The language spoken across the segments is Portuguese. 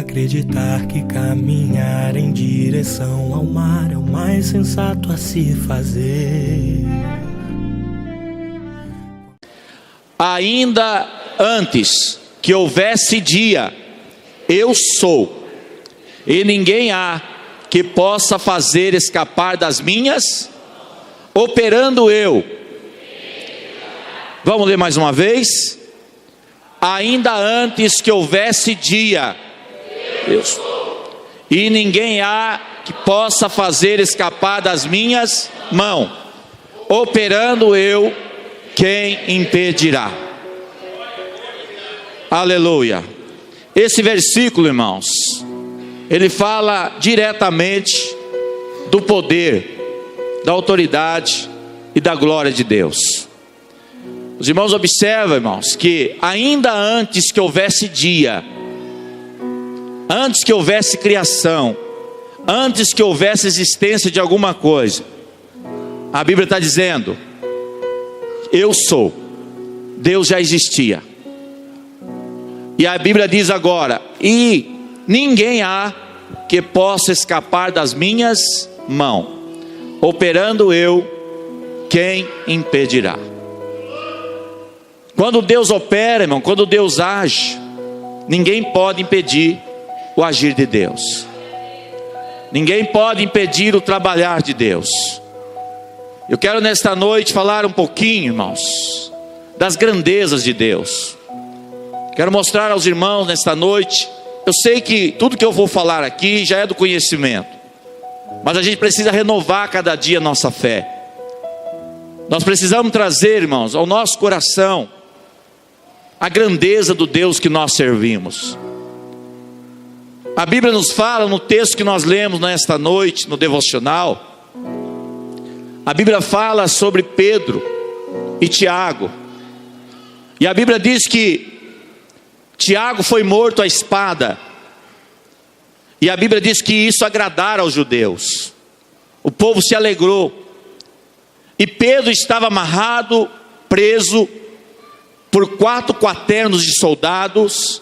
acreditar que caminhar em direção ao mar é o mais sensato a se fazer. Ainda antes que houvesse dia, eu sou, e ninguém há que possa fazer escapar das minhas, operando eu. Vamos ler mais uma vez? Ainda antes que houvesse dia, eu sou, e ninguém há que possa fazer escapar das minhas mãos, operando eu, quem impedirá? Aleluia. Esse versículo, irmãos, ele fala diretamente do poder, da autoridade e da glória de Deus. Os irmãos observam, irmãos, que ainda antes que houvesse dia, antes que houvesse criação, antes que houvesse existência de alguma coisa, a Bíblia está dizendo: eu sou. Deus já existia. E a Bíblia diz agora: e ninguém há que possa escapar das minhas mãos, operando eu, quem impedirá? Quando Deus opera, irmão, quando Deus age, ninguém pode impedir o agir de Deus. Ninguém pode impedir o trabalhar de Deus. Eu quero nesta noite falar um pouquinho, irmãos, das grandezas de Deus. Quero mostrar aos irmãos nesta noite. Eu sei que tudo que eu vou falar aqui já é do conhecimento, mas a gente precisa renovar cada dia a nossa fé. Nós precisamos trazer, irmãos, ao nosso coração a grandeza do Deus que nós servimos. A Bíblia nos fala no texto que nós lemos nesta noite, no devocional. A Bíblia fala sobre Pedro e Tiago. E a Bíblia diz que Tiago foi morto à espada. E a Bíblia diz que isso agradara aos judeus. O povo se alegrou. E Pedro estava amarrado, preso por 4 quaternos de soldados.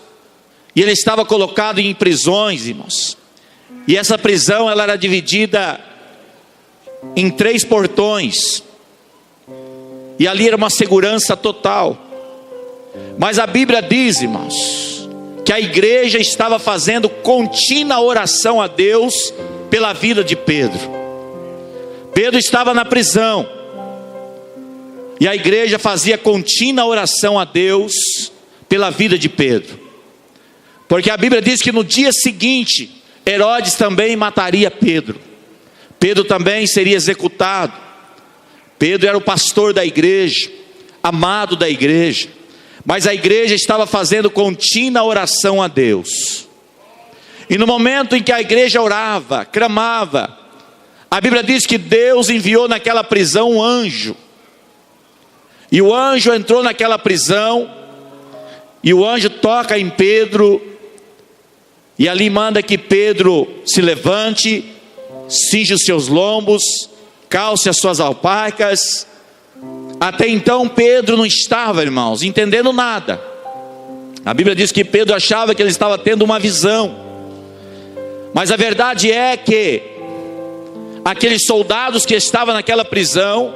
E ele estava colocado em prisões, irmãos. E essa prisão ela era dividida em 3 portões. E ali era uma segurança total. Mas a Bíblia diz, irmãos, que a igreja estava fazendo contínua oração a Deus pela vida de Pedro. Pedro estava na prisão. E a igreja fazia contínua oração a Deus pela vida de Pedro. Porque a Bíblia diz que no dia seguinte, Herodes também mataria Pedro. Pedro também seria executado. Pedro era o pastor da igreja, amado da igreja. Mas a igreja estava fazendo contínua oração a Deus. E no momento em que a igreja orava, clamava, a Bíblia diz que Deus enviou naquela prisão um anjo. E o anjo entrou naquela prisão, e o anjo toca em Pedro, e ali manda que Pedro se levante, cinja os seus lombos, calce as suas alparcas. Até então Pedro não estava, irmãos, entendendo nada. A Bíblia diz que Pedro achava que ele estava tendo uma visão. Mas a verdade é que aqueles soldados que estavam naquela prisão,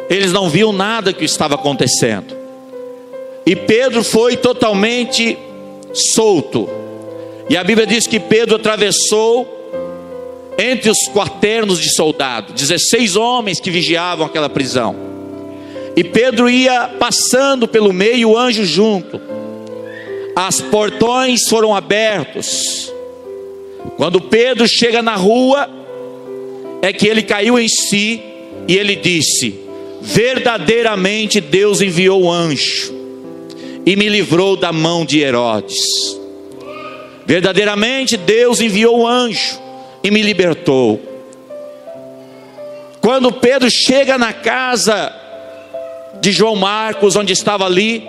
eles não viam nada que estava acontecendo. E Pedro foi totalmente solto. E a Bíblia diz que Pedro atravessou entre os quaternos de soldado, 16 homens que vigiavam aquela prisão. E Pedro ia passando pelo meio, o anjo junto. As portões foram abertos. Quando Pedro chega na rua, é que ele caiu em si e ele disse: verdadeiramente Deus enviou o anjo e me livrou da mão de Herodes. Verdadeiramente Deus enviou o anjo e me libertou. Quando Pedro chega na casa de João Marcos, onde estava ali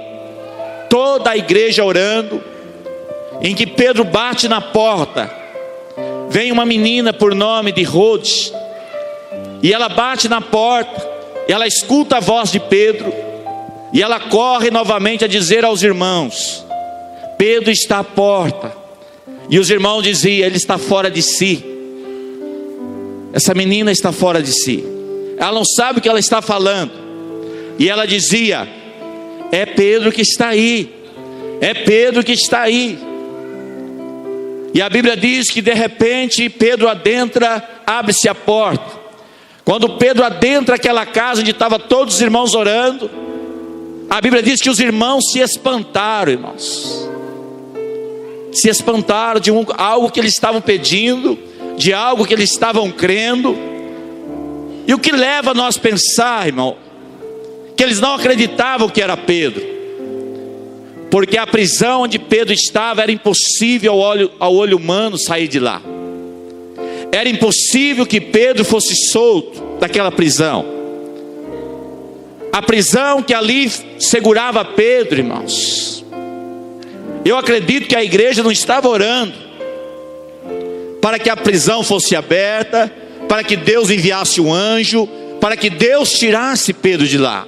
toda a igreja orando, em que Pedro bate na porta, vem uma menina por nome de Rode, e ela bate na porta, e ela escuta a voz de Pedro, e ela corre novamente a dizer aos irmãos: Pedro está à porta. E os irmãos diziam: ele está fora de si. Essa menina está fora de si. Ela não sabe o que ela está falando. E ela dizia: é Pedro que está aí. É Pedro que está aí. E a Bíblia diz que de repente Pedro adentra, abre-se a porta. Quando Pedro adentra aquela casa onde estavam todos os irmãos orando, a Bíblia diz que os irmãos se espantaram, irmãos. Se espantaram de algo que eles estavam pedindo, de algo que eles estavam crendo. E o que leva a nós a pensar, irmão, que eles não acreditavam que era Pedro, porque a prisão onde Pedro estava era impossível ao olho humano sair de lá. Era impossível que Pedro fosse solto daquela prisão. A prisão que ali segurava Pedro, irmãos. Eu acredito que a igreja não estava orando para que a prisão fosse aberta, para que Deus enviasse um anjo, para que Deus tirasse Pedro de lá.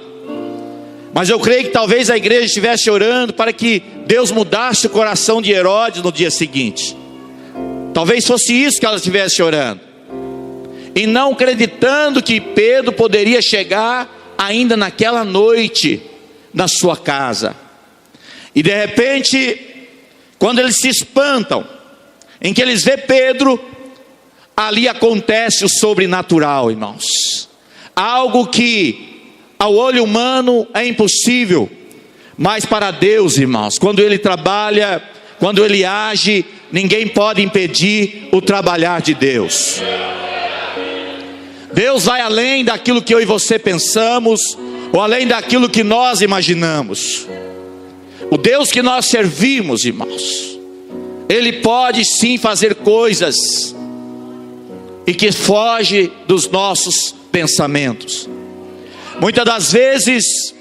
Mas eu creio que talvez a igreja estivesse orando para que Deus mudasse o coração de Herodes no dia seguinte. Talvez fosse isso que ela estivesse orando. E não acreditando que Pedro poderia chegar ainda naquela noite na sua casa. E de repente, quando eles se espantam, em que eles vê Pedro, ali acontece o sobrenatural, irmãos. Algo que ao olho humano é impossível, mas para Deus, irmãos, quando Ele trabalha, quando Ele age, ninguém pode impedir o trabalhar de Deus. Deus vai além daquilo que eu e você pensamos, ou além daquilo que nós imaginamos. O Deus que nós servimos, irmãos, Ele pode sim fazer coisas e que foge dos nossos pensamentos. Muitas das vezes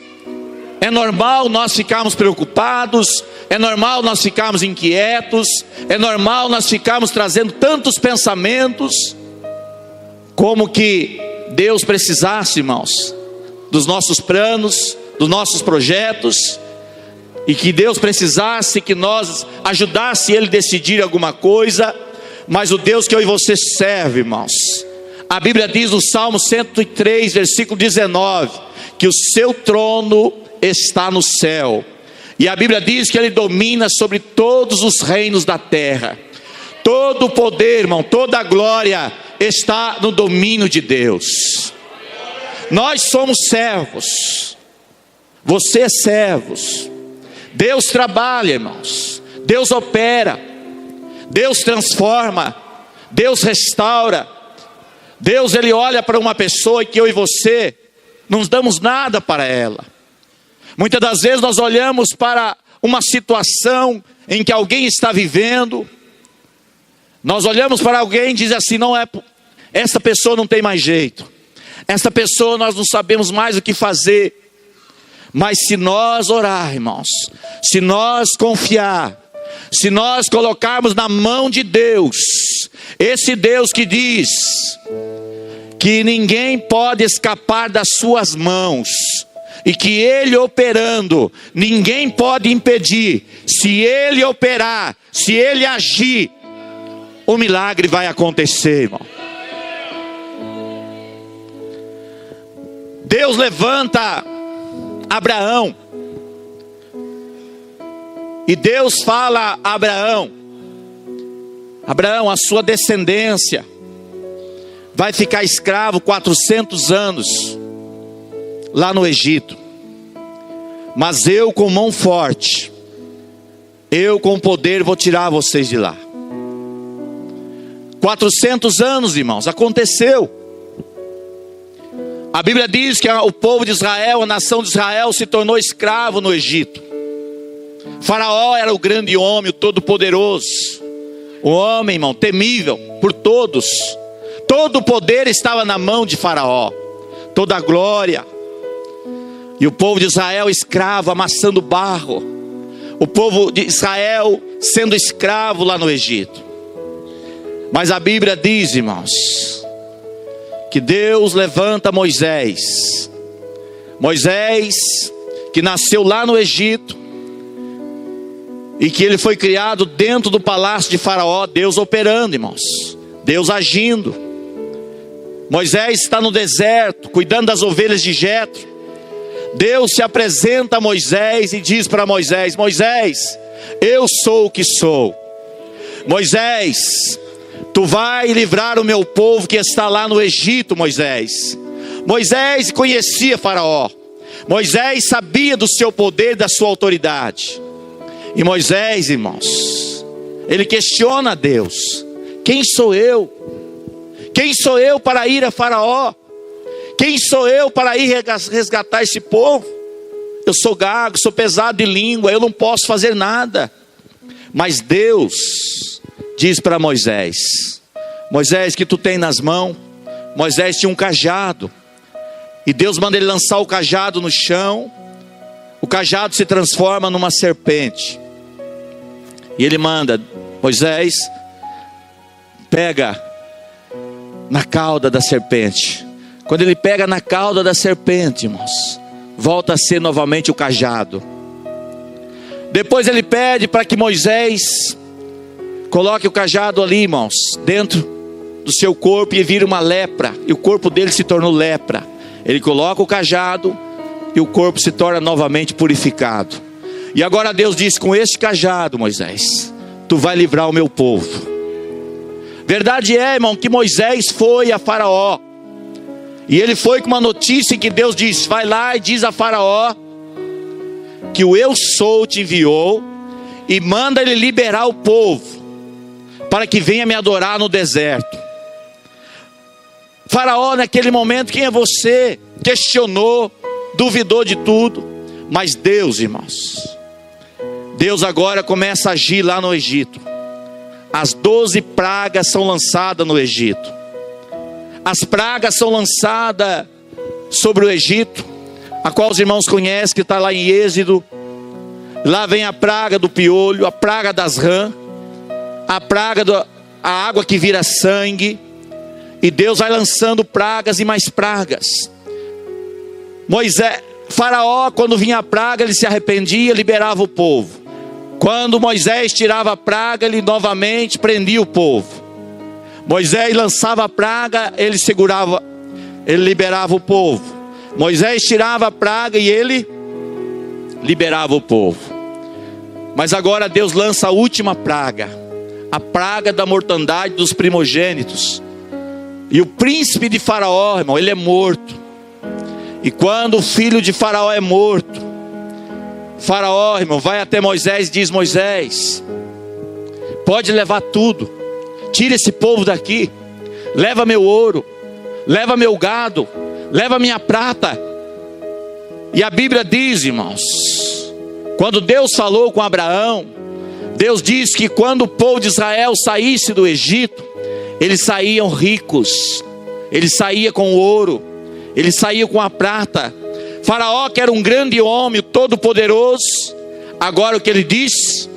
é normal nós ficarmos preocupados, é normal nós ficarmos inquietos, é normal nós ficarmos trazendo tantos pensamentos, como que Deus precisasse, irmãos, dos nossos planos, dos nossos projetos, e que Deus precisasse que nós ajudasse Ele a decidir alguma coisa. Mas o Deus que eu e você serve, irmãos, a Bíblia diz no Salmo 103, versículo 19, que o seu trono está no céu. E a Bíblia diz que Ele domina sobre todos os reinos da terra. Todo o poder, irmão, toda a glória está no domínio de Deus. Nós somos servos. Você é servos. Deus trabalha, irmãos. Deus opera. Deus transforma. Deus restaura. Deus, Ele olha para uma pessoa que eu e você não damos nada para ela. Muitas das vezes nós olhamos para uma situação em que alguém está vivendo, nós olhamos para alguém e diz assim: não é, essa pessoa não tem mais jeito, essa pessoa nós não sabemos mais o que fazer. Mas se nós orar, irmãos, se nós confiar, se nós colocarmos na mão de Deus, esse Deus que diz que ninguém pode escapar das suas mãos, e que Ele operando, ninguém pode impedir. Se Ele operar, se Ele agir, o milagre vai acontecer, irmão. Deus levanta Abraão, e Deus fala a Abraão: Abraão, a sua descendência vai ficar escravo 400 anos lá no Egito, mas eu com mão forte, eu com poder vou tirar vocês de lá. 400 anos, irmãos, aconteceu. A Bíblia diz que o povo de Israel, a nação de Israel, se tornou escravo no Egito. Faraó era o grande homem, o todo-poderoso, o homem, irmão, temível por todos. Todo o poder estava na mão de Faraó, toda a glória. E o povo de Israel escravo, amassando barro. O povo de Israel sendo escravo lá no Egito. Mas a Bíblia diz, irmãos, que Deus levanta Moisés. Moisés, que nasceu lá no Egito, e que ele foi criado dentro do palácio de Faraó. Deus operando, irmãos, Deus agindo. Moisés está no deserto, cuidando das ovelhas de Jetro. Deus se apresenta a Moisés e diz para Moisés: Moisés, eu sou o que sou. Moisés, tu vai livrar o meu povo que está lá no Egito, Moisés. Moisés conhecia Faraó. Moisés sabia do seu poder e da sua autoridade. E Moisés, irmãos, ele questiona a Deus: quem sou eu? Quem sou eu para ir a Faraó? Quem sou eu para ir resgatar esse povo? Eu sou gago, sou pesado de língua, eu não posso fazer nada. Mas Deus diz para Moisés: Moisés, que tu tem nas mãos? Moisés tinha um cajado, e Deus manda ele lançar o cajado no chão. O cajado se transforma numa serpente, e ele manda: Moisés, pega na cauda da serpente. Quando ele pega na cauda da serpente, irmãos, volta a ser novamente o cajado. Depois ele pede para que Moisés coloque o cajado ali, irmãos, dentro do seu corpo, e vira uma lepra, e o corpo dele se tornou lepra. Ele coloca o cajado e o corpo se torna novamente purificado. E agora Deus diz: com este cajado, Moisés, tu vai livrar o meu povo. Verdade é, irmão, que Moisés foi a Faraó, e ele foi com uma notícia em que Deus diz: vai lá e diz a Faraó que o eu sou te enviou, e manda ele liberar o povo, para que venha me adorar no deserto. Faraó, naquele momento: quem é você? Questionou, duvidou de tudo. Mas Deus, irmãos, Deus agora começa a agir lá no Egito. As 12 pragas são lançadas no Egito. As pragas são lançadas sobre o Egito, a qual os irmãos conhecem, que está lá em Êxodo. Lá vem a praga do piolho, a praga das rãs, a praga da água que vira sangue. E Deus vai lançando pragas e mais pragas. Faraó, quando vinha a praga, ele se arrependia, liberava o povo. Quando Moisés tirava a praga, ele novamente prendia o povo. Moisés lançava a praga, ele segurava, ele liberava o povo. Moisés tirava a praga e ele liberava o povo. Mas agora Deus lança a última praga, a praga da mortandade dos primogênitos. E o príncipe de Faraó, irmão, ele é morto. E quando o filho de Faraó é morto, Faraó, irmão, vai até Moisés e diz: Moisés, pode levar tudo, tira esse povo daqui, leva meu ouro, leva meu gado, leva minha prata. E a Bíblia diz, irmãos, quando Deus falou com Abraão, Deus diz que quando o povo de Israel saísse do Egito, eles saíam ricos, eles saíam com ouro, eles saíam com a prata. Faraó, que era um grande homem, todo poderoso, agora o que ele diz: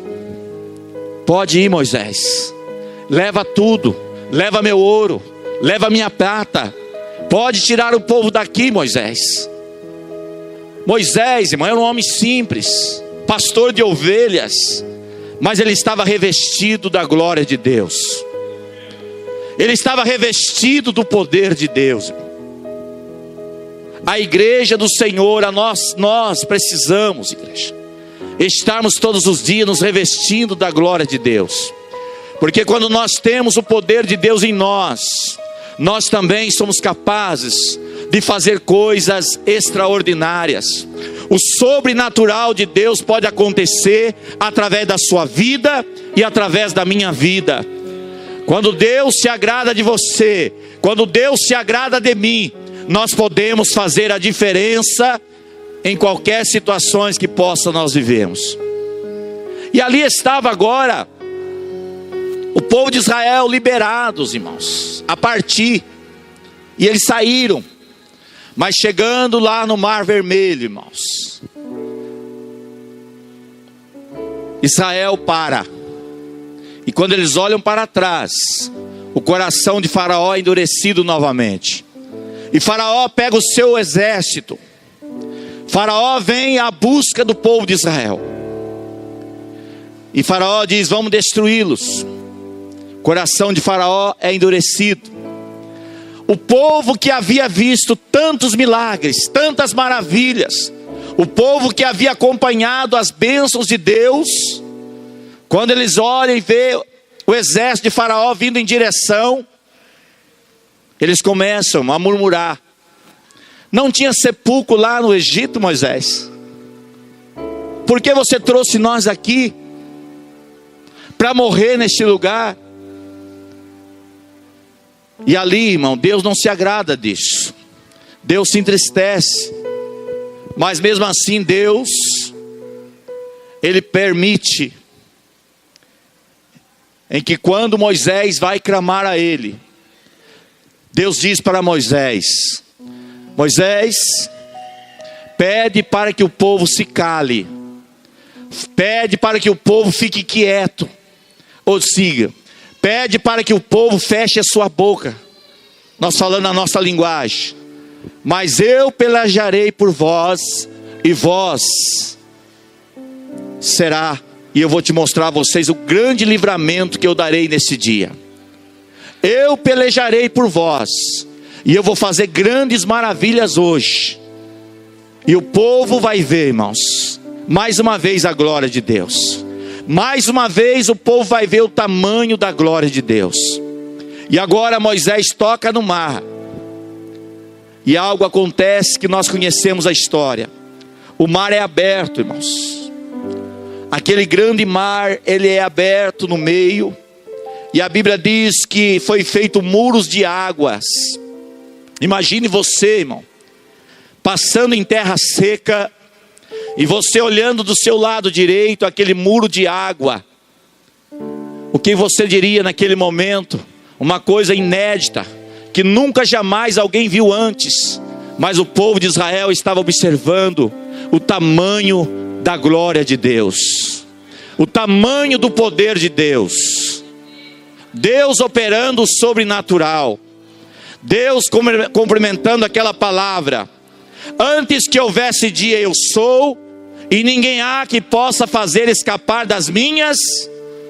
pode ir, Moisés, leva tudo, leva meu ouro, leva minha prata, pode tirar o povo daqui, Moisés. Moisés, irmão, era um homem simples, pastor de ovelhas, mas ele estava revestido da glória de Deus. Ele estava revestido do poder de Deus. A igreja do Senhor, nós precisamos, igreja, estarmos todos os dias nos revestindo da glória de Deus. Porque quando nós temos o poder de Deus em nós, nós também somos capazes de fazer coisas extraordinárias. O sobrenatural de Deus pode acontecer através da sua vida e através da minha vida. Quando Deus se agrada de você, quando Deus se agrada de mim, nós podemos fazer a diferença em qualquer situação que possa nós vivemos. E ali estava agora o povo de Israel liberados, irmãos, a partir. E eles saíram. Mas chegando lá no Mar Vermelho, irmãos, Israel para. E quando eles olham para trás, o coração de Faraó é endurecido novamente. E Faraó pega o seu exército. Faraó vem à busca do povo de Israel. E Faraó diz: vamos destruí-los. O coração de Faraó é endurecido. O povo que havia visto tantos milagres, tantas maravilhas, o povo que havia acompanhado as bênçãos de Deus, quando eles olham e vê o exército de Faraó vindo em direção, eles começam a murmurar: não tinha sepulcro lá no Egito, Moisés? Por que você trouxe nós aqui para morrer neste lugar? E ali, irmão, Deus não se agrada disso. Deus se entristece. Mas mesmo assim Deus, Ele permite em que quando Moisés vai clamar a Ele, Deus diz para Moisés: Moisés, pede para que o povo se cale, pede para que o povo fique quieto, ou siga, pede para que o povo feche a sua boca. Nós falando a nossa linguagem: mas eu pelejarei por vós, e vós será, e eu vou te mostrar a vocês o grande livramento que eu darei nesse dia. Eu pelejarei por vós, e eu vou fazer grandes maravilhas hoje. E o povo vai ver, irmãos, mais uma vez a glória de Deus. Mais uma vez o povo vai ver o tamanho da glória de Deus. E agora Moisés toca no mar, e algo acontece que nós conhecemos a história. O mar é aberto, irmãos. Aquele grande mar, ele é aberto no meio. E a Bíblia diz que foi feito muros de águas. Imagine você, irmão, passando em terra seca, e você olhando do seu lado direito aquele muro de água. O que você diria naquele momento? Uma coisa inédita, que nunca jamais alguém viu antes. Mas o povo de Israel estava observando o tamanho da glória de Deus, o tamanho do poder de Deus. Deus operando o sobrenatural, Deus cumprimentando aquela palavra: antes que houvesse dia eu sou, e ninguém há que possa fazer escapar das minhas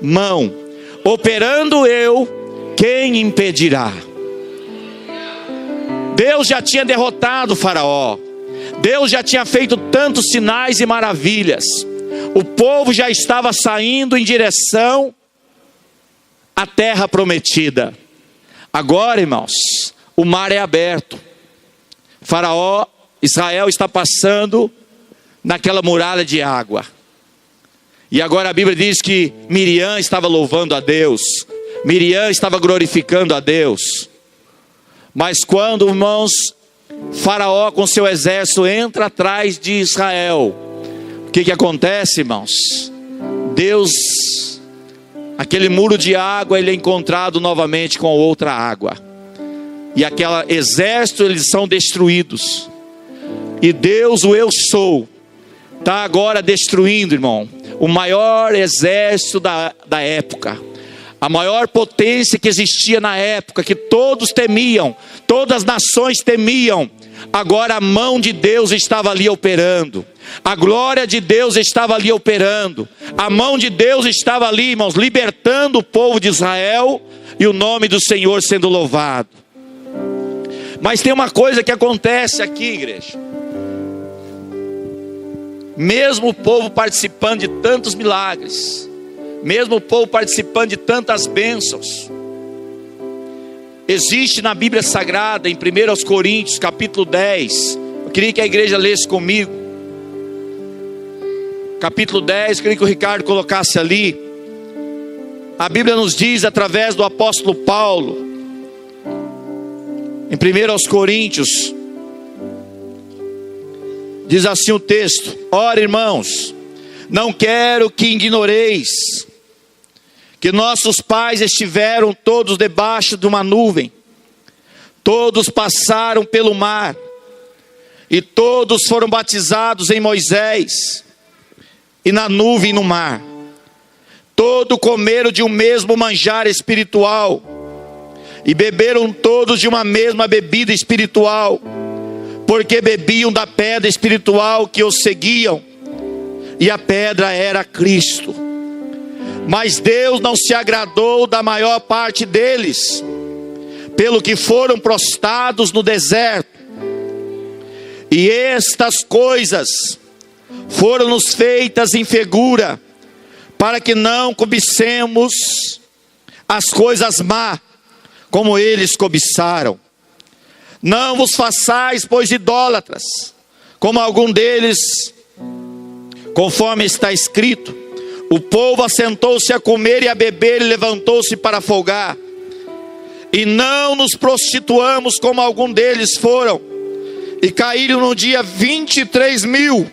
mãos. Operando eu, quem impedirá? Deus já tinha derrotado o Faraó. Deus já tinha feito tantos sinais e maravilhas. O povo já estava saindo em direção à terra prometida. Agora, irmãos, o mar é aberto. Faraó, Israel está passando naquela muralha de água. E agora a Bíblia diz que Miriam estava louvando a Deus, Miriam estava glorificando a Deus. Mas quando, irmãos, Faraó com seu exército entra atrás de Israel, o que acontece, irmãos? Deus, aquele muro de água, ele é encontrado novamente com outra água. E aquele exército, eles são destruídos. E Deus, o eu sou, está agora destruindo, irmão, o maior exército da época. A maior potência que existia na época, que todos temiam, todas as nações temiam. Agora a mão de Deus estava ali operando. A glória de Deus estava ali operando. A mão de Deus estava ali, irmãos, libertando o povo de Israel. E o nome do Senhor sendo louvado. Mas tem uma coisa que acontece aqui, igreja. Mesmo o povo participando de tantos milagres, mesmo o povo participando de tantas bênçãos, existe na Bíblia Sagrada, em 1 Coríntios capítulo 10, eu queria que a igreja lesse comigo, capítulo 10, eu queria que o Ricardo colocasse ali. A Bíblia nos diz através do apóstolo Paulo, em 1 Coríntios, diz assim o texto: ora, irmãos, não quero que ignoreis que nossos pais estiveram todos debaixo de uma nuvem, todos passaram pelo mar, e todos foram batizados em Moisés, e na nuvem e no mar. Todos comeram de um mesmo manjar espiritual, e beberam todos de uma mesma bebida espiritual, porque bebiam da pedra espiritual que os seguiam, e a pedra era Cristo. Mas Deus não se agradou da maior parte deles, pelo que foram prostrados no deserto. E estas coisas foram-nos feitas em figura, para que não cobicemos as coisas má, como eles cobiçaram. Não vos façais, pois, idólatras, como algum deles, conforme está escrito: o povo assentou-se a comer e a beber, e levantou-se para folgar. E não nos prostituamos, como algum deles foram, e caíram no dia 23.000.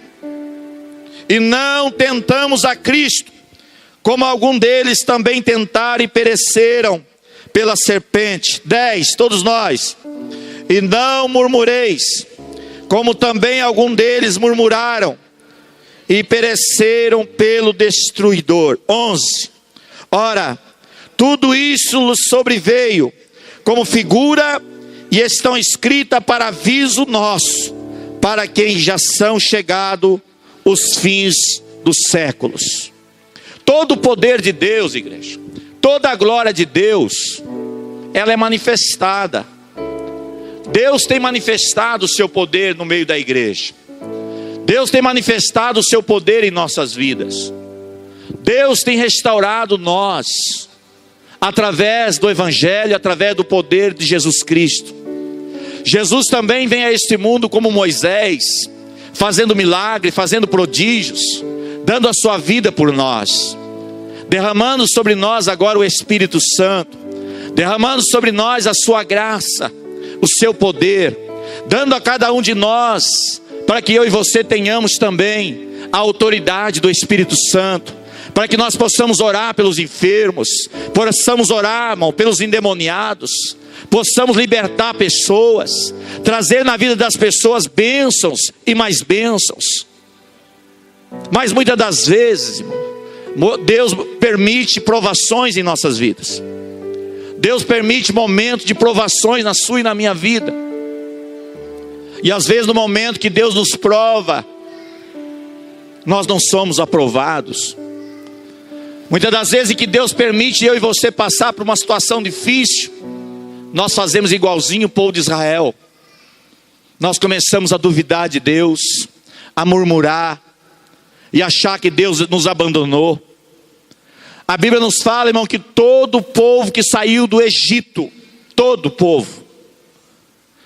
E não tentamos a Cristo, como algum deles também tentaram e pereceram pela serpente. 10, todos nós. E não murmureis, como também algum deles murmuraram e pereceram pelo destruidor. 11. Ora, tudo isso lhes sobreveio como figura, e estão escritas para aviso nosso, para quem já são chegados os fins dos séculos. Todo o poder de Deus, igreja, toda a glória de Deus, ela é manifestada. Deus tem manifestado o seu poder no meio da igreja. Deus tem manifestado o seu poder em nossas vidas. Deus tem restaurado nós, através do Evangelho, através do poder de Jesus Cristo. Jesus também vem a este mundo como Moisés, fazendo milagre, fazendo prodígios, dando a sua vida por nós, derramando sobre nós agora o Espírito Santo, derramando sobre nós a sua graça, o seu poder, dando a cada um de nós, para que eu e você tenhamos também a autoridade do Espírito Santo, para que nós possamos orar pelos enfermos, possamos orar, irmão, pelos endemoniados, possamos libertar pessoas, trazer na vida das pessoas bênçãos e mais bênçãos. Mas muitas das vezes, irmão, Deus permite provações em nossas vidas. Deus permite momentos de provações na sua e na minha vida. E às vezes no momento que Deus nos prova, nós não somos aprovados. Muitas das vezes que Deus permite eu e você passar por uma situação difícil, nós fazemos igualzinho o povo de Israel. Nós começamos a duvidar de Deus, a murmurar e achar que Deus nos abandonou. A Bíblia nos fala, irmão, que todo o povo que saiu do Egito, todo o povo,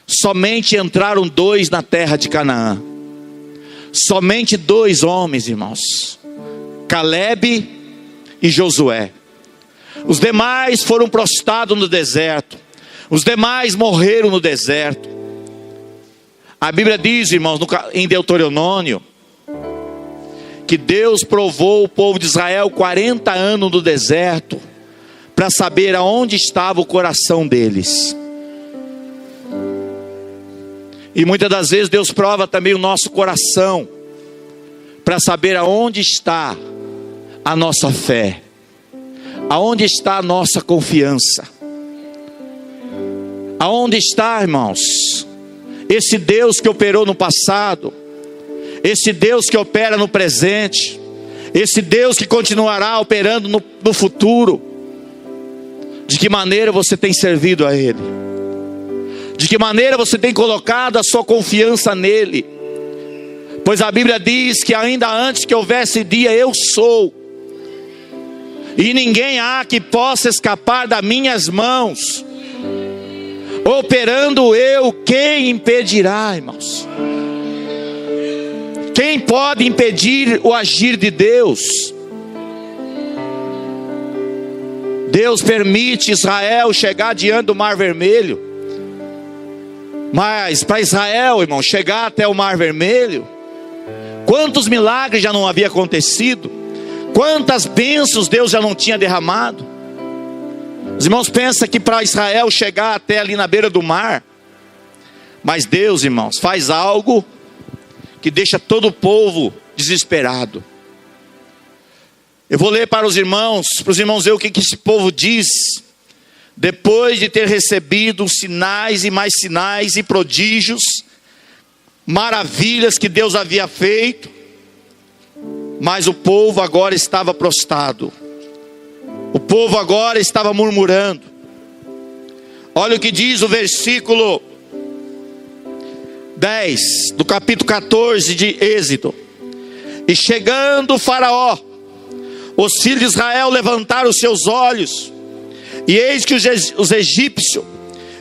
somente entraram 2 na terra de Canaã. Somente 2 homens, irmãos, Caleb e Josué. Os demais foram prostrados no deserto. Os demais morreram no deserto. A Bíblia diz, irmãos, em Deuteronômio, que Deus provou o povo de Israel 40 anos no deserto, para saber aonde estava o coração deles. E muitas das vezes Deus prova também o nosso coração, para saber aonde está a nossa fé, aonde está a nossa confiança, aonde está, irmãos, esse Deus que operou no passado, esse Deus que opera no presente, esse Deus que continuará operando no futuro. De que maneira você tem servido a Ele? De que maneira você tem colocado a sua confiança nele? Pois a Bíblia diz que ainda antes que houvesse dia, eu sou, e ninguém há que possa escapar das minhas mãos. Operando eu, quem impedirá, irmãos? Quem pode impedir o agir de Deus? Deus permite Israel chegar diante do Mar Vermelho. Mas para Israel, irmão, chegar até o Mar Vermelho, quantos milagres já não havia acontecido? Quantas bênçãos Deus já não tinha derramado? Os irmãos pensam que para Israel chegar até ali na beira do mar, mas Deus, irmãos, faz algo que deixa todo o povo desesperado. Eu vou ler para os irmãos ver o que esse povo diz, depois de ter recebido sinais e mais sinais e prodígios, maravilhas que Deus havia feito, mas o povo agora estava prostrado. O povo agora estava murmurando. Olha o que diz o versículo 10 do capítulo 14 de Êxodo. E chegando o Faraó, os filhos de Israel levantaram os seus olhos, e eis que os egípcios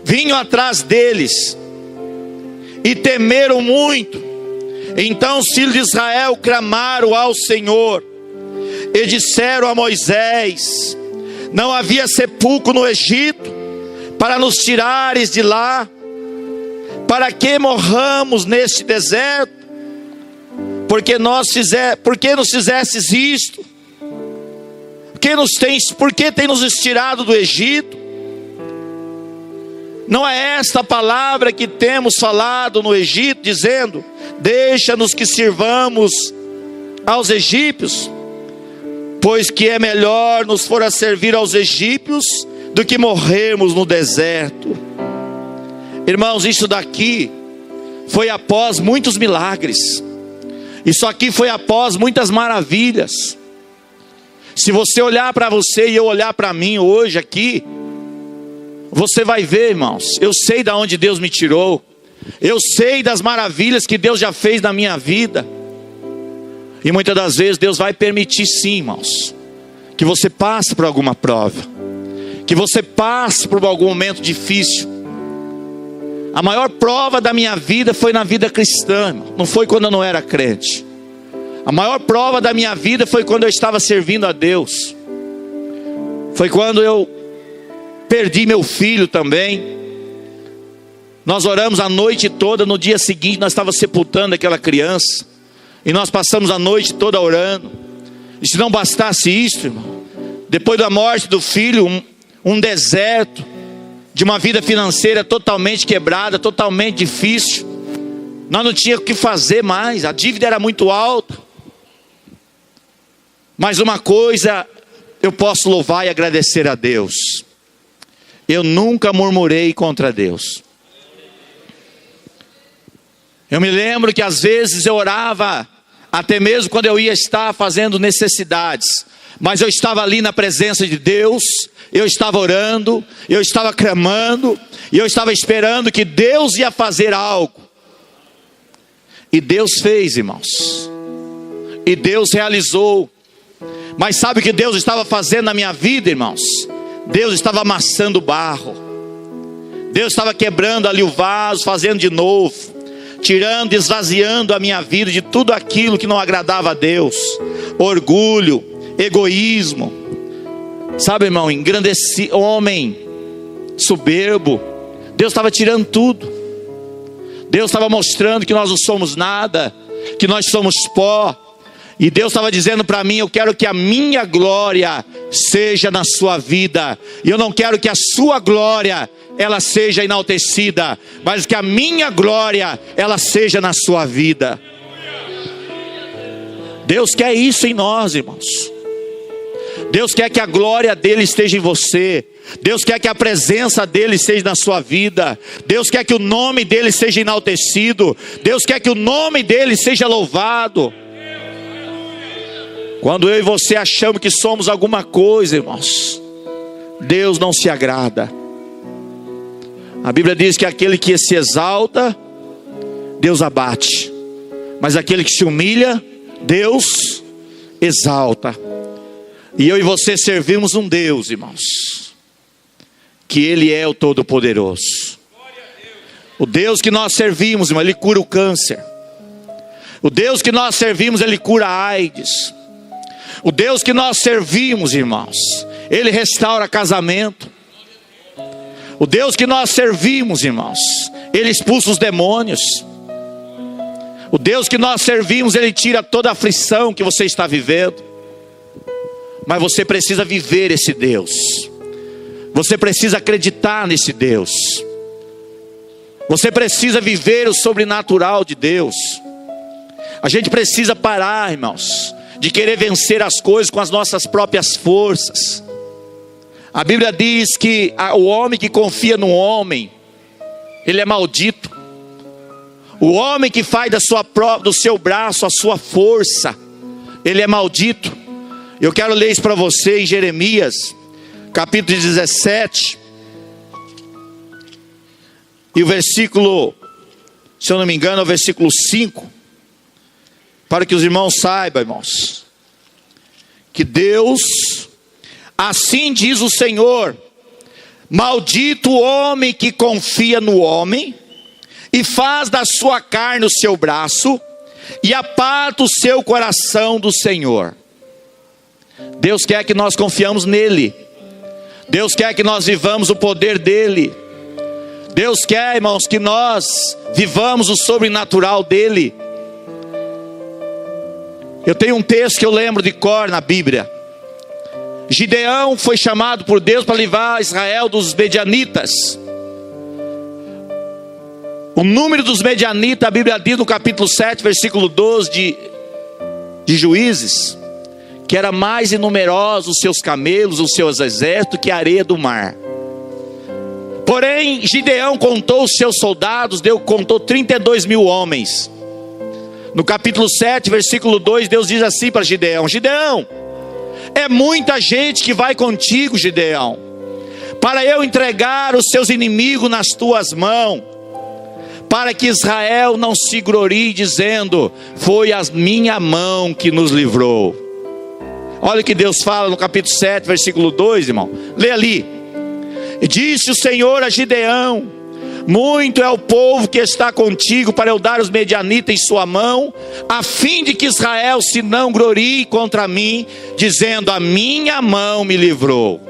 vinham atrás deles, e temeram muito. Então os filhos de Israel clamaram ao Senhor, e disseram a Moisés: não havia sepulcro no Egito, para nos tirares de lá? Para que morramos neste deserto? Por que nos fizestes isto? Por que tem nos tirado do Egito? Não é esta a palavra que temos falado no Egito, dizendo: deixa-nos que sirvamos aos egípcios, pois que é melhor nos fora servir aos egípcios do que morrermos no deserto. Irmãos, isso daqui foi após muitos milagres. Isso aqui foi após muitas maravilhas. Se você olhar para você e eu olhar para mim hoje aqui, você vai ver, irmãos, eu sei de onde Deus me tirou. Eu sei das maravilhas que Deus já fez na minha vida. E muitas das vezes Deus vai permitir sim, irmãos, que você passe por alguma prova, que você passe por algum momento difícil. A maior prova da minha vida foi na vida cristã, não foi quando eu não era crente. A maior prova da minha vida foi quando eu estava servindo a Deus. Foi quando eu perdi meu filho também. Nós oramos a noite toda, no dia seguinte nós estávamos sepultando aquela criança. E nós passamos a noite toda orando. E se não bastasse isso, irmão, depois da morte do filho, um deserto de uma vida financeira totalmente quebrada, totalmente difícil. Nós não tínhamos o que fazer mais, a dívida era muito alta. Mas uma coisa eu posso louvar e agradecer a Deus: eu nunca murmurei contra Deus. Eu me lembro que às vezes eu orava, até mesmo quando eu ia estar fazendo necessidades, mas eu estava ali na presença de Deus, eu estava orando, eu estava clamando, e eu estava esperando que Deus ia fazer algo. E Deus fez, irmãos, e Deus realizou. Mas sabe o que Deus estava fazendo na minha vida, irmãos? Deus estava amassando barro. Deus estava quebrando ali o vaso, fazendo de novo, tirando, esvaziando a minha vida de tudo aquilo que não agradava a Deus. Orgulho, egoísmo, sabe, irmão, engrandeci, homem soberbo. Deus estava tirando tudo. Deus estava mostrando que nós não somos nada, que nós somos pó. E Deus estava dizendo para mim: eu quero que a minha glória seja na sua vida. E eu não quero que a sua glória ela seja enaltecida, mas que a minha glória ela seja na sua vida. Deus quer isso em nós, irmãos. Deus quer que a glória dele esteja em você. Deus quer que a presença dele esteja na sua vida. Deus quer que o nome dele seja enaltecido. Deus quer que o nome dele seja louvado. Quando eu e você achamos que somos alguma coisa, irmãos, Deus não se agrada. A Bíblia diz que aquele que se exalta, Deus abate, mas aquele que se humilha, Deus exalta. E eu e você servimos um Deus, irmãos, que Ele é o Todo-Poderoso. O Deus que nós servimos, irmão, Ele cura o câncer. O Deus que nós servimos, Ele cura a AIDS. O Deus que nós servimos, irmãos, Ele restaura casamento. O Deus que nós servimos, irmãos, Ele expulsa os demônios. O Deus que nós servimos, Ele tira toda a aflição que você está vivendo. Mas você precisa viver esse Deus. Você precisa acreditar nesse Deus. Você precisa viver o sobrenatural de Deus. A gente precisa parar, irmãos, de querer vencer as coisas com as nossas próprias forças. A Bíblia diz que o homem que confia no homem, ele é maldito. O homem que faz do seu braço a sua força, ele é maldito. Eu quero ler isso para você em Jeremias, capítulo 17, e o versículo, se eu não me engano, é o versículo 5, para que os irmãos saibam, irmãos, que Deus, assim diz o Senhor: maldito o homem que confia no homem, e faz da sua carne o seu braço, e aparta o seu coração do Senhor. Deus quer que nós confiamos nele. Deus quer que nós vivamos o poder dele. Deus quer, irmãos, que nós vivamos o sobrenatural dele. Eu tenho um texto que eu lembro de cor na Bíblia. Gideão foi chamado por Deus para livrar Israel dos medianitas. O número dos medianitas, a Bíblia diz no capítulo 7, versículo 12 de Juízes, que era mais numerosos os seus camelos, os seus exércitos, que a areia do mar. Porém, Gideão contou os seus soldados, Deus contou 32 mil homens. No capítulo 7, versículo 2, Deus diz assim para Gideão: Gideão, é muita gente que vai contigo, Gideão, para eu entregar os seus inimigos nas tuas mãos, para que Israel não se glorie dizendo: foi a minha mão que nos livrou. Olha o que Deus fala no capítulo 7, versículo 2, irmão. Lê ali. E disse o Senhor a Gideão: muito é o povo que está contigo para eu dar os medianitas em sua mão, a fim de que Israel se não glorie contra mim, dizendo: a minha mão me livrou.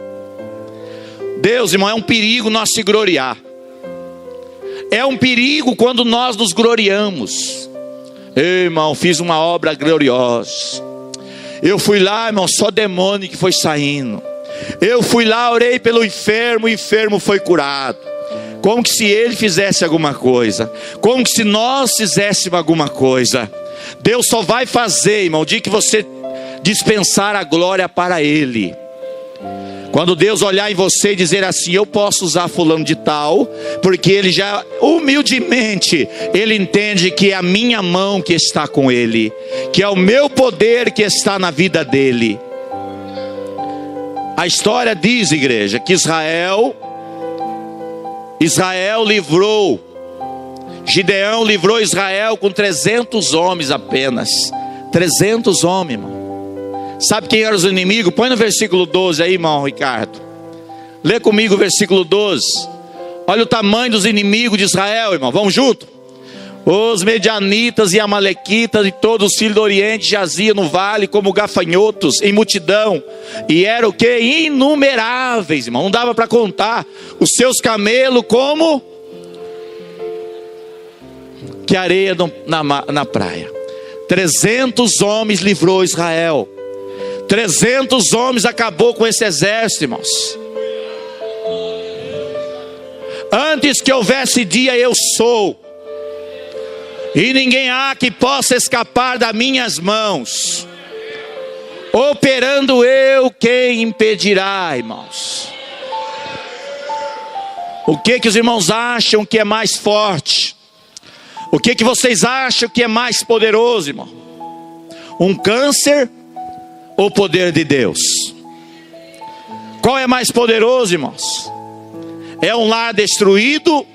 Deus, irmão, é um perigo nós se gloriar. É um perigo quando nós nos gloriamos. Ei, irmão, fiz uma obra gloriosa. Eu fui lá, irmão, só demônio que foi saindo. Eu fui lá, orei pelo enfermo, o enfermo foi curado. Como que se ele fizesse alguma coisa, como que se nós fizéssemos alguma coisa. Deus só vai fazer, irmão, o dia que você dispensar a glória para ele. Quando Deus olhar em você e dizer assim: eu posso usar fulano de tal, porque ele já humildemente, ele entende que é a minha mão que está com ele, que é o meu poder que está na vida dele. A história diz, igreja, que Israel livrou, Gideão livrou Israel com 300 homens apenas. 300 homens, irmão. Sabe quem eram os inimigos? Põe no versículo 12 aí, irmão Ricardo. Lê comigo o versículo 12. Olha o tamanho dos inimigos de Israel, irmão. Vamos junto. Os medianitas e amalequitas e todos os filhos do Oriente jaziam no vale como gafanhotos em multidão. E era o que? Inumeráveis, irmão. Não dava para contar. Os seus camelos como que areia na praia. 300 homens livrou Israel. 300 homens acabou com esse exército, irmãos. Antes que houvesse dia, eu sou, e ninguém há que possa escapar das minhas mãos. Operando eu, quem impedirá, irmãos? O que os irmãos acham que é mais forte? O que vocês acham que é mais poderoso, irmão? Um câncer ou o poder de Deus? Qual é mais poderoso, irmãos? É um lar destruído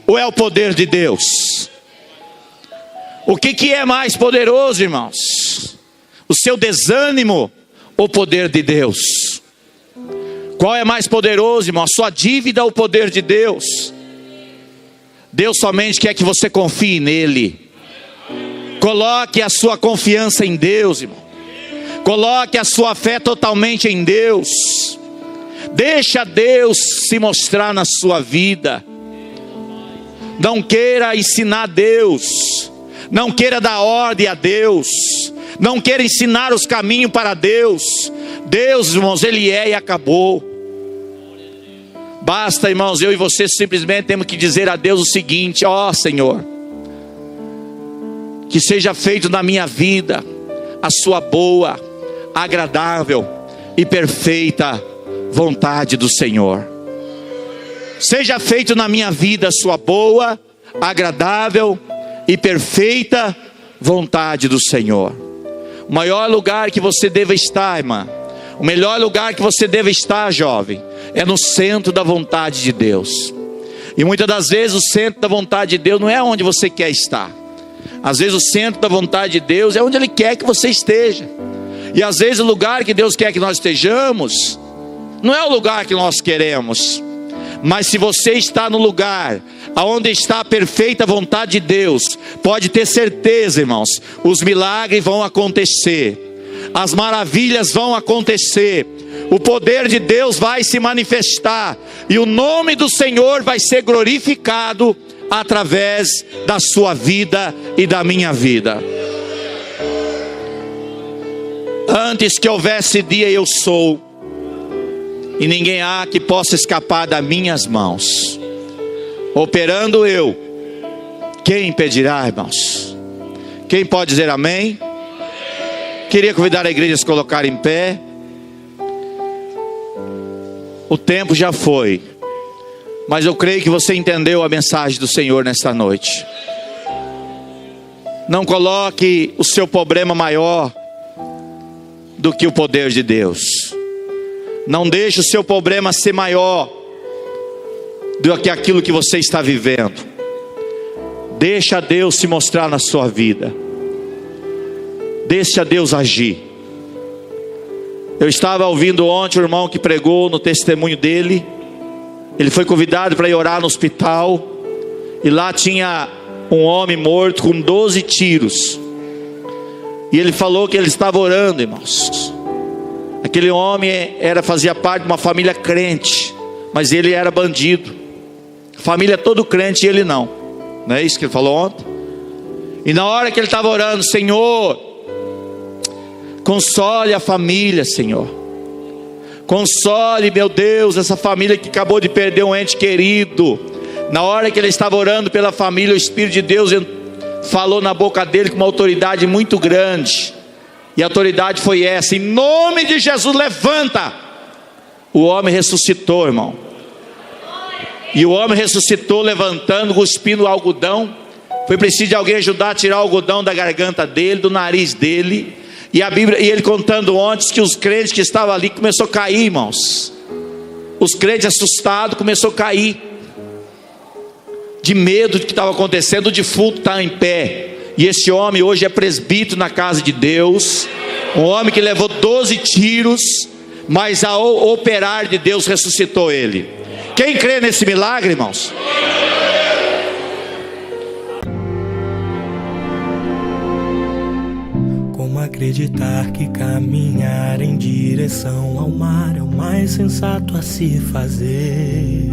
ou é o poder de Deus? O que é mais poderoso, irmãos? O seu desânimo ou o poder de Deus? Qual é mais poderoso, irmão? A sua dívida ou o poder de Deus? Deus somente quer que você confie nele. Coloque a sua confiança em Deus, irmão. Coloque a sua fé totalmente em Deus. Deixa Deus se mostrar na sua vida. Não queira ensinar Deus. Não queira dar ordem a Deus. Não queira ensinar os caminhos para Deus. Deus, irmãos, Ele é e acabou. Basta, irmãos, eu e você simplesmente temos que dizer a Deus o seguinte: ó Senhor, que seja feito na minha vida a sua boa, agradável e perfeita vontade do Senhor. Seja feito na minha vida a sua boa, agradável e perfeita vontade do Senhor. O maior lugar que você deve estar, irmã, o melhor lugar que você deve estar, jovem, é no centro da vontade de Deus. E muitas das vezes o centro da vontade de Deus não é onde você quer estar. Às vezes o centro da vontade de Deus é onde Ele quer que você esteja. E às vezes o lugar que Deus quer que nós estejamos não é o lugar que nós queremos. Mas se você está no lugar aonde está a perfeita vontade de Deus, pode ter certeza, irmãos, os milagres vão acontecer, as maravilhas vão acontecer, o poder de Deus vai se manifestar, e o nome do Senhor vai ser glorificado através da sua vida e da minha vida. Antes que houvesse dia, eu sou, e ninguém há que possa escapar das minhas mãos. Operando eu, quem impedirá, irmãos? Quem pode dizer amém? Queria convidar a igreja a se colocar em pé. O tempo já foi, mas eu creio que você entendeu a mensagem do Senhor nesta noite. Não coloque o seu problema maior do que o poder de Deus. Não deixe o seu problema ser maior do que aquilo que você está vivendo. Deixa Deus se mostrar na sua vida. Deixa Deus agir. Eu estava ouvindo ontem o irmão que pregou no testemunho dele. Ele foi convidado para ir orar no hospital, e lá tinha um homem morto com 12 tiros. E ele falou que ele estava orando, irmãos. Aquele homem fazia parte de uma família crente, mas ele era bandido. A família todo crente e ele não. Não é isso que ele falou ontem? E na hora que ele estava orando: Senhor, console a família, Senhor. Console, meu Deus, essa família que acabou de perder um ente querido. Na hora que ele estava orando pela família, o Espírito de Deus falou na boca dele com uma autoridade muito grande. E a autoridade foi essa: em nome de Jesus, levanta. O homem ressuscitou, irmão. E o homem ressuscitou levantando, cuspindo o algodão. Foi preciso de alguém ajudar a tirar o algodão da garganta dele, do nariz dele. E a Bíblia, e ele contando ontem que os crentes que estavam ali começou a cair, irmãos. Os crentes assustados começou a cair, de medo do que estava acontecendo. O defunto está em pé. E esse homem hoje é presbítero na casa de Deus. Um homem que levou 12 tiros, mas ao operar de Deus ressuscitou ele. Quem crê nesse milagre, irmãos? Como acreditar que caminhar em direção ao mar é o mais sensato a se fazer?